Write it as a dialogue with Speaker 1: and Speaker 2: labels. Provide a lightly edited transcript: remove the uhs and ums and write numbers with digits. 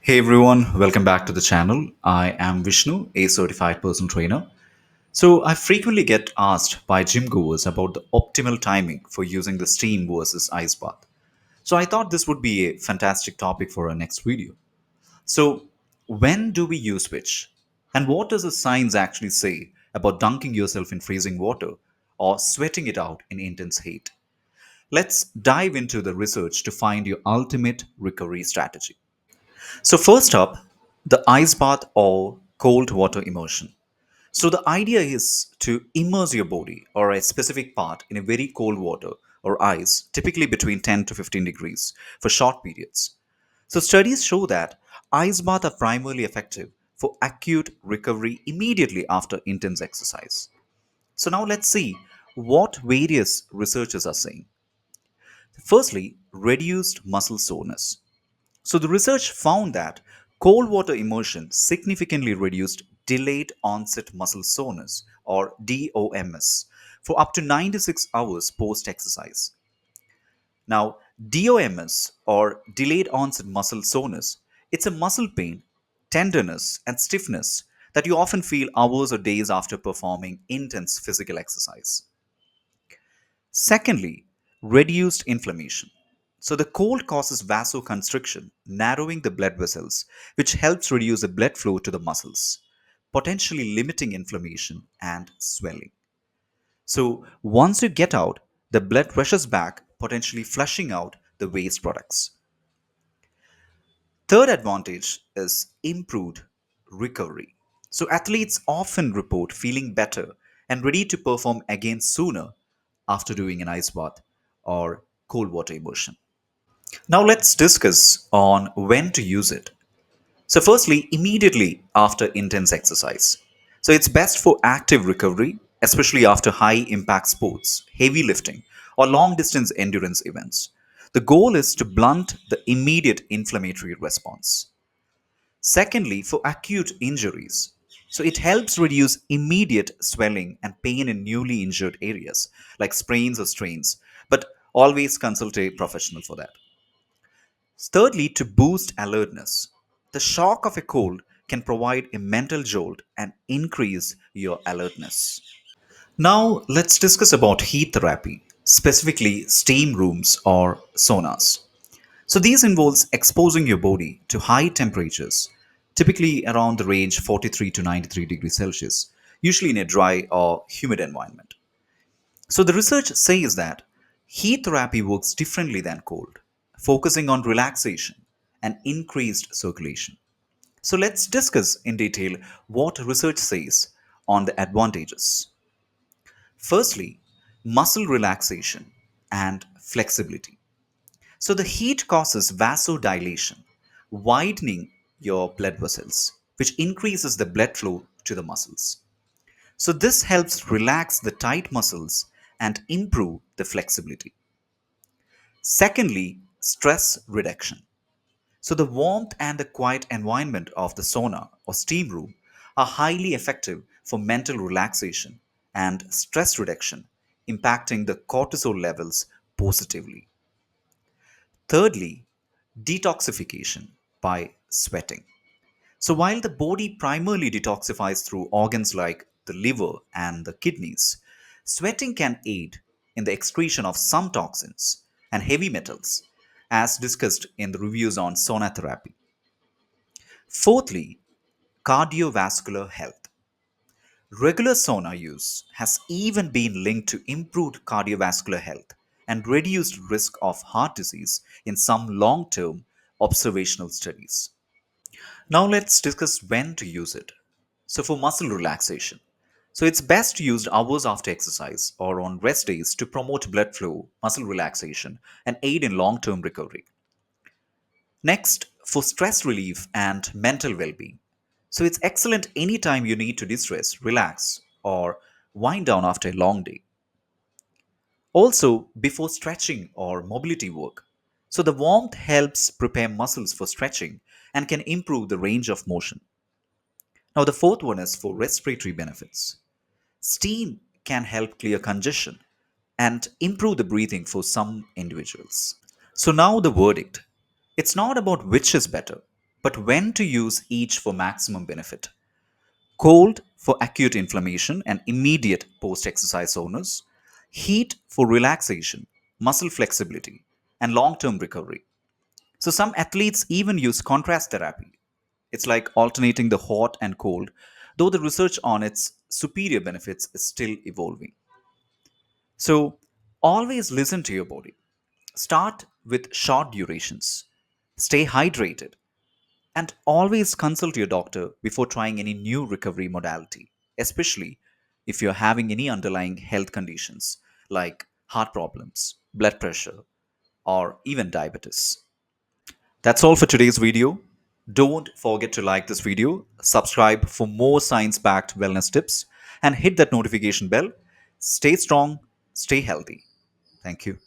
Speaker 1: Hey everyone, welcome back to the channel. I am Vishnu, a certified personal trainer. So, I frequently get asked by gym goers about the optimal timing for using the steam versus ice bath. So, I thought this would be a fantastic topic for our next video. So, when do we use which? And what does the science actually say about dunking yourself in freezing water or sweating it out in intense heat? Let's dive into the research to find your ultimate recovery strategy. So, first up, the ice bath or cold water immersion. So, the idea is to immerse your body or a specific part in a very cold water or ice, typically between 10 to 15 degrees, for short periods. So, studies show that ice baths are primarily effective for acute recovery immediately after intense exercise. So, now let's see what various researchers are saying. Firstly, reduced muscle soreness. So, the research found that cold water immersion significantly reduced delayed onset muscle soreness, or DOMS, for up to 96 hours post exercise. Now, DOMS, or delayed onset muscle soreness, it's a muscle pain, tenderness, and stiffness that you often feel hours or days after performing intense physical exercise. Secondly, reduced inflammation. So, the cold causes vasoconstriction, narrowing the blood vessels, which helps reduce the blood flow to the muscles, potentially limiting inflammation and swelling. So, once you get out, the blood rushes back, potentially flushing out the waste products. Third advantage is improved recovery. So, athletes often report feeling better and ready to perform again sooner after doing an ice bath or cold water immersion. Now, let's discuss on when to use it. So, firstly, immediately after intense exercise. So, it's best for active recovery, especially after high impact sports, heavy lifting, or long distance endurance events. The goal is to blunt the immediate inflammatory response. Secondly, for acute injuries. So it helps reduce immediate swelling and pain in newly injured areas like sprains or strains, but always consult a professional for that. Thirdly, to boost alertness. The shock of a cold can provide a mental jolt and increase your alertness. Now, let's discuss about heat therapy, specifically steam rooms or saunas. So these involves exposing your body to high temperatures, typically around the range 43 to 93 degrees Celsius, usually in a dry or humid environment. So the research says that heat therapy works differently than cold, focusing on relaxation and increased circulation. So let's discuss in detail what research says on the advantages. Firstly, muscle relaxation and flexibility. So the heat causes vasodilation, widening your blood vessels, which increases the blood flow to the muscles. So this helps relax the tight muscles and improve the flexibility. Secondly, stress reduction. So the warmth and the quiet environment of the sauna or steam room are highly effective for mental relaxation and stress reduction, impacting the cortisol levels positively. Thirdly, detoxification by sweating. So, while the body primarily detoxifies through organs like the liver and the kidneys, sweating can aid in the excretion of some toxins and heavy metals, as discussed in the reviews on sauna therapy. Fourthly, cardiovascular health. Regular sauna use has even been linked to improved cardiovascular health and reduced risk of heart disease in some long term observational studies. Now let's discuss when to use it. So for muscle relaxation. So it's best used hours after exercise or on rest days to promote blood flow, muscle relaxation, and aid in long-term recovery. Next, for stress relief and mental well-being. So it's excellent anytime you need to distress, relax, or wind down after a long day. Also, before stretching or mobility work. So the warmth helps prepare muscles for stretching and can improve the range of motion. Now, the fourth one is for respiratory benefits. Steam can help clear congestion and improve the breathing for some individuals. So, now the verdict. It's not about which is better, but when to use each for maximum benefit. Cold for acute inflammation and immediate post exercise soreness, heat for relaxation, muscle flexibility, and long term recovery. So, some athletes even use contrast therapy. It's like alternating the hot and cold, though the research on its superior benefits is still evolving. So, always listen to your body. Start with short durations, stay hydrated, and always consult your doctor before trying any new recovery modality, especially if you're having any underlying health conditions like heart problems, blood pressure, or even diabetes. That's all for today's video. Don't forget to like this video, subscribe for more science backed wellness tips, and hit that notification bell. Stay strong, stay healthy. Thank you.